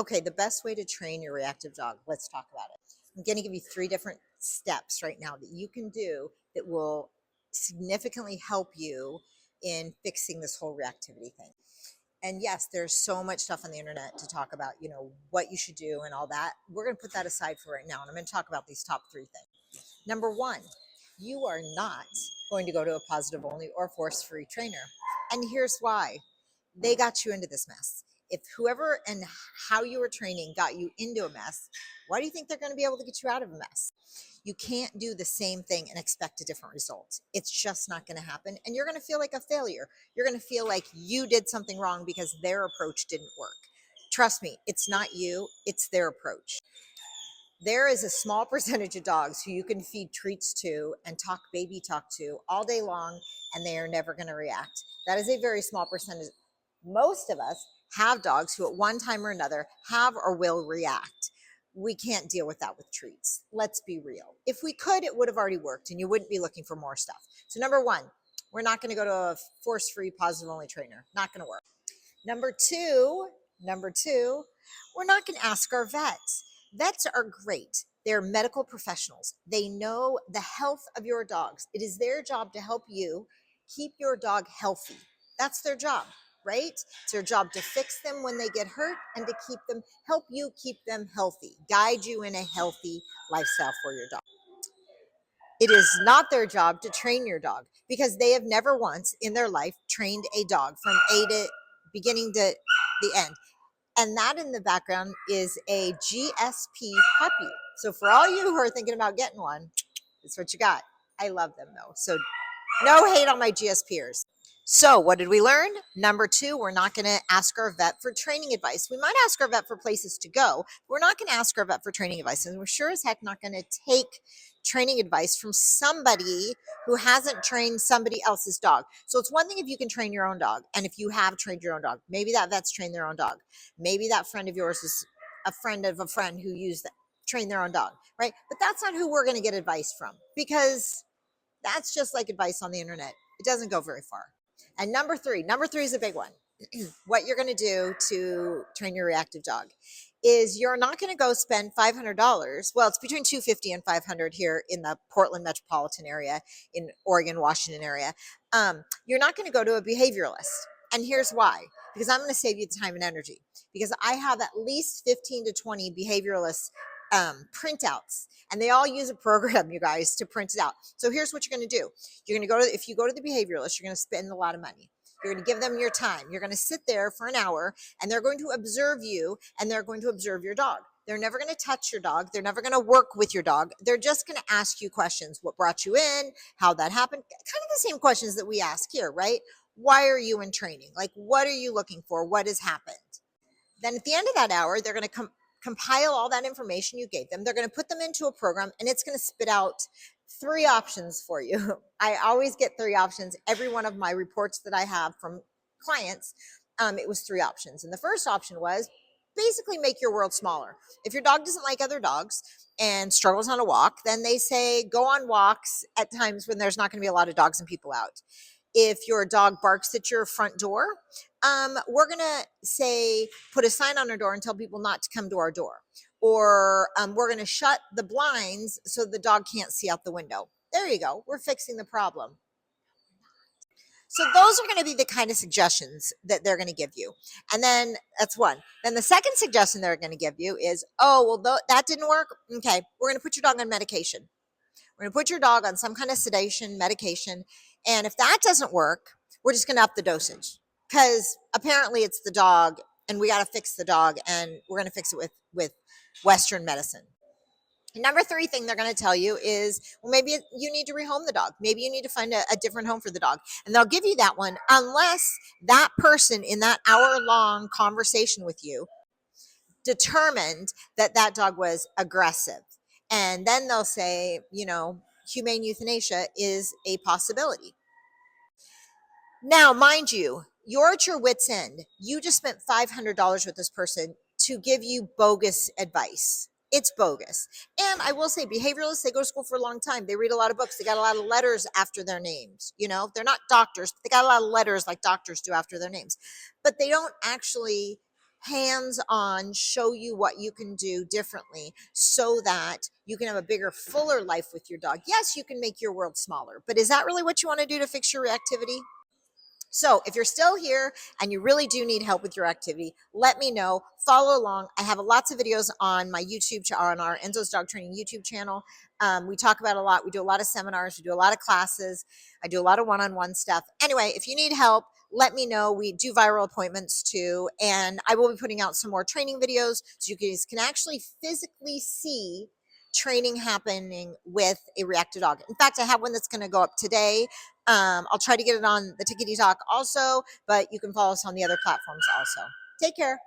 Okay, the best way to train your reactive dog. Let's talk about it. I'm going to give you 3 different steps right now that you can do that will significantly help you in fixing this whole reactivity thing. And yes, there's so much stuff on the internet to talk about, what you should do and all that. We're going to put that aside for right now. And I'm going to talk about these top 3 things. Number 1, you are not going to go to a positive only or force free trainer. And here's why: they got you into this mess. If whoever and how you were training got you into a mess, why do you think they're going to be able to get you out of a mess? You can't do the same thing and expect a different result. It's just not going to happen. And you're going to feel like a failure. You're going to feel like you did something wrong because their approach didn't work. Trust me, it's not you, it's their approach. There is a small percentage of dogs who you can feed treats to and talk baby talk to all day long, and they are never going to react. That is a very small percentage. Most of us have dogs who at one time or another have or will react. We can't deal with that with treats. Let's be real. If we could, it would have already worked and you wouldn't be looking for more stuff. So number 1, we're not going to go to a force-free positive only trainer. Not going to work. Number two, we're not going to ask our vets. Vets are great. They're medical professionals. They know the health of your dogs. It is their job to help you keep your dog healthy. That's their job, right? It's their job to fix them when they get hurt and to help you keep them healthy, guide you in a healthy lifestyle for your dog. It is not their job to train your dog because they have never once in their life trained a dog from A to beginning to the end. And that in the background is a GSP puppy. So for all you who are thinking about getting one, it's what you got. I love them though. So no hate on my GSPers. So what did we learn? Number 2, we're not going to ask our vet for training advice. We might ask our vet for places to go. We're not going to ask our vet for training advice. And we're sure as heck not going to take training advice from somebody who hasn't trained somebody else's dog. So it's one thing if you can train your own dog. And if you have trained your own dog, maybe that vet's trained their own dog. Maybe that friend of yours is a friend of a friend who trained their own dog, right? But that's not who we're going to get advice from, because that's just like advice on the internet. It doesn't go very far. And number three is a big one. What you're going to do to train your reactive dog is you're not going to go spend $500. Well, it's between $250 and $500 here in the Portland metropolitan area, in Oregon, Washington area. You're not going to go to a behavioralist. And here's why: because I'm going to save you the time and energy, because I have at least 15 to 20 behavioralists printouts, and they all use a program, you guys, to print it out. So here's what you're going to do. You're going to if you go to the behavioralist, you're going to spend a lot of money. You're going to give them your time. You're going to sit there for an hour, and they're going to observe you, and they're going to observe your dog. They're never going to touch your dog. They're never going to work with your dog. They're just going to ask you questions. What brought you in? How that happened? Kind of the same questions that we ask here, right? Why are you in training? Like, what are you looking for? What has happened? Then at the end of that hour, they're going to compile all that information you gave them. They're going to put them into a program, and it's going to spit out 3 options for you. I always get 3 options. Every one of my reports that I have from clients, it was 3 options. And the first option was basically make your world smaller. If your dog doesn't like other dogs and struggles on a walk, then they say go on walks at times when there's not going to be a lot of dogs and people out. If your dog barks at your front door, we're going to say put a sign on our door and tell people not to come to our door. Or we're going to shut the blinds so the dog can't see out the window. There you go. We're fixing the problem. So those are going to be the kind of suggestions that they're going to give you. And then that's one. Then the second suggestion they're going to give you is, oh, well, that didn't work. Okay, we're going to put your dog on medication. We're going to put your dog on some kind of sedation medication. And if that doesn't work, we're just going to up the dosage, because apparently it's the dog and we got to fix the dog, and we're going to fix it with Western medicine. Number 3 thing they're going to tell you is, well, maybe you need to rehome the dog. Maybe you need to find a different home for the dog. And they'll give you that one unless that person in that hour-long conversation with you determined that that dog was aggressive. And then they'll say, humane euthanasia is a possibility. Now, mind you, you're at your wit's end. You just spent $500 with this person to give you bogus advice. It's bogus. And I will say, behavioralists, they go to school for a long time. They read a lot of books. They got a lot of letters after their names. They're not doctors, but they got a lot of letters like doctors do after their names. But they don't actually hands-on, show you what you can do differently so that you can have a bigger, fuller life with your dog. Yes, you can make your world smaller, but is that really what you want to do to fix your reactivity? So if you're still here and you really do need help with your activity, let me know. Follow along. I have lots of videos on my YouTube on our Enzo's Dog Training YouTube channel. We talk about a lot. We do a lot of seminars. We do a lot of classes. I do a lot of one-on-one stuff. Anyway, if you need help, let me know. We do viral appointments too. And I will be putting out some more training videos so you guys can actually physically see training happening with a reactive dog. In fact, I have one that's going to go up today. I'll try to get it on the Tickety Talk also, but you can follow us on the other platforms also. Take care.